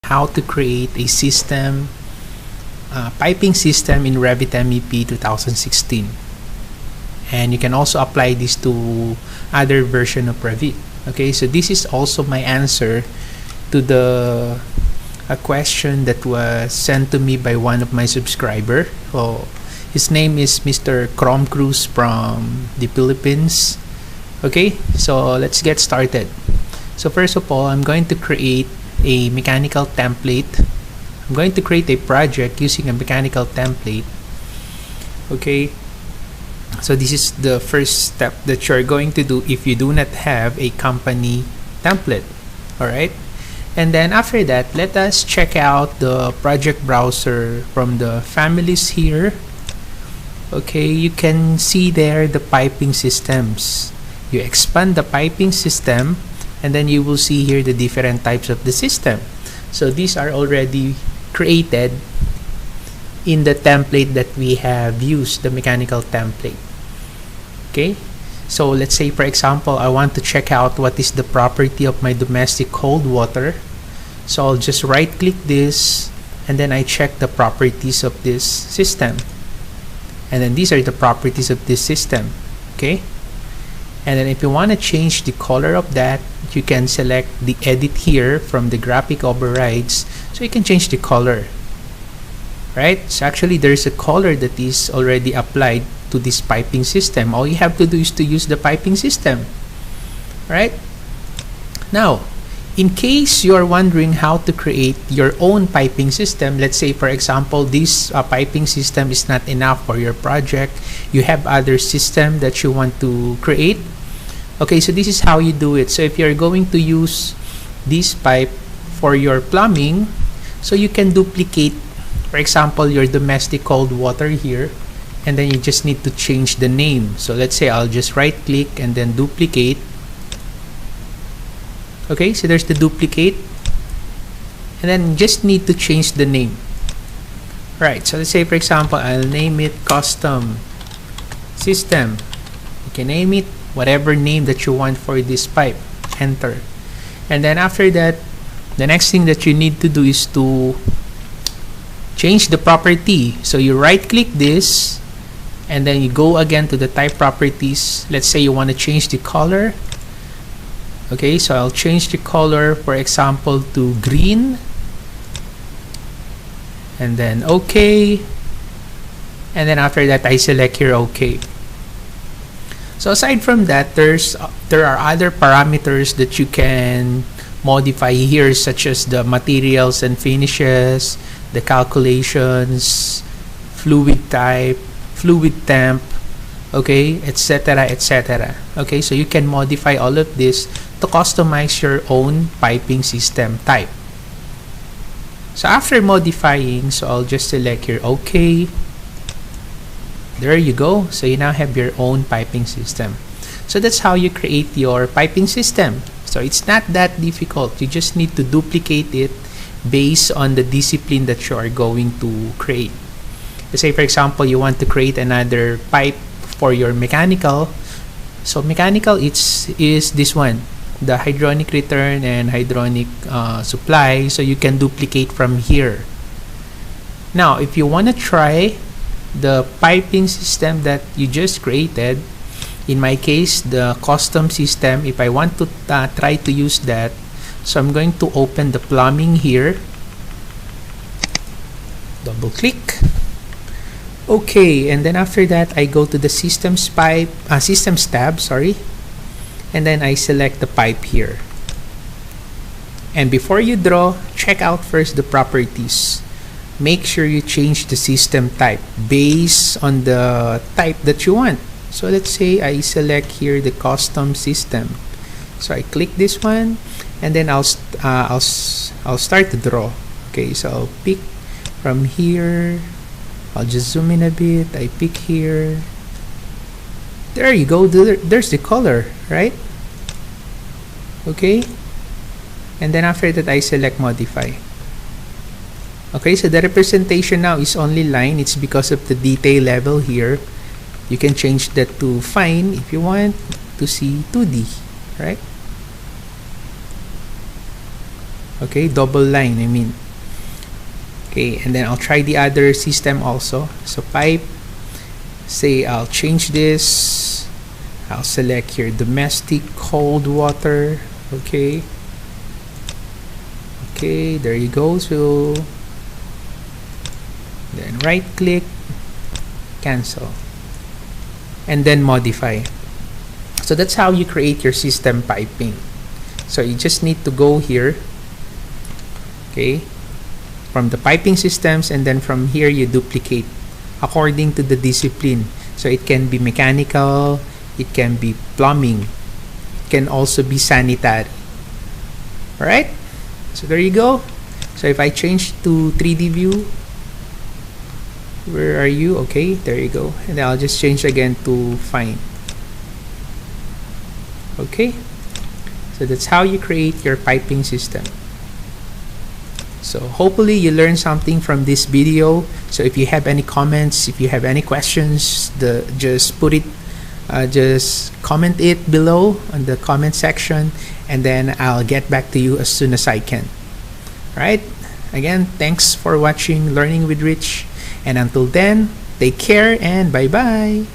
how to create a system, piping system in Revit Mep 2016. And you can also apply this to other version of Revit. Okay, so this is also my answer to a question that was sent to me by one of my subscriber. So his name is Mr. Crom Cruz from the Philippines. Okay, so let's get started. So first of all, I'm going to create a mechanical template. I'm going to create a project using a mechanical template. Okay, so this is the first step that you're going to do if you do not have a company template. All right, and then after that, let us check out the project browser from the families here. Okay, you can see there the piping systems. You expand the piping system, and then you will see here the different types of the system. So these are already created in the template that we have used, the mechanical template. Okay, so let's say for example I want to check out what is the property of my domestic cold water. So I'll just right click this, and then I check the properties of this system, and then these are the properties of this system. Okay, and then if you want to change the color of that, you can select the edit here from the graphic overrides, so you can change the color. Right, so actually there's a color that is already applied to this piping system. All you have to do is to use the piping system. Right, now in case you are wondering how to create your own piping system, let's say for example this piping system is not enough for your project, you have other system that you want to create. Okay, so this is how you do it. So if you're going to use this pipe for your plumbing, so you can duplicate, for example, your domestic cold water here, and then you just need to change the name. So let's say I'll just right click and then duplicate. Okay, so there's the duplicate, and then just need to change the name. Right, so let's say for example I'll name it custom system. You can name it whatever name that you want for this pipe. Enter. And then after that, the next thing that you need to do is to change the property. So you right click this, and then you go again to the type properties. Let's say you want to change the color. Okay, so I'll change the color, for example, to green, and then OK, and then after that I select here OK. So aside from that, there are other parameters that you can modify here, such as the materials and finishes, the calculations, fluid type, fluid temp, okay, etc., etc. Okay, so you can modify all of this to customize your own piping system type. So after modifying, so I'll just select here OK. There you go. So you now have your own piping system. So that's how you create your piping system. So it's not that difficult. You just need to duplicate it based on the discipline that you are going to create. Let's say for example you want to create another pipe for your mechanical. So mechanical is this one, the hydronic return and hydronic supply. So you can duplicate from here. Now if you want to try the piping system that you just created, in my case the custom system, if I want to try to use that, so I'm going to open the plumbing here, double click, okay, and then after that I go to the systems tab, sorry, and then I select the pipe here. And before you draw, check out first the properties. Make sure you change the system type based on the type that you want. So let's say I select here the custom system. So I click this one, and then I'll start to draw. Okay, so I'll pick from here. I'll just zoom in a bit. I pick here. There you go. There's the color, right? Okay, and then after that I select modify. Okay, so the representation now is only line. It's because of the detail level here. You can change that to fine if you want to see 2D, right? Okay, double line, I mean. Okay, and then I'll try the other system also. So pipe, say I'll change this. I'll select here domestic cold water. Okay. Okay, there you go. So then right click, cancel, and then modify. So that's how you create your system piping. So you just need to go here, okay, from the piping systems, and then from here you duplicate according to the discipline. So it can be mechanical, it can be plumbing, it can also be sanitary. Alright, so there you go. So if I change to 3D view, where are you? Okay, there you go. And I'll just change again to fine. Okay, so that's how you create your piping system. So hopefully you learned something from this video. So if you have any comments, if you have any questions, just put it, just comment it below on the comment section, and then I'll get back to you as soon as I can. Alright, again, thanks for watching Learning with Rich, and until then, take care and bye bye.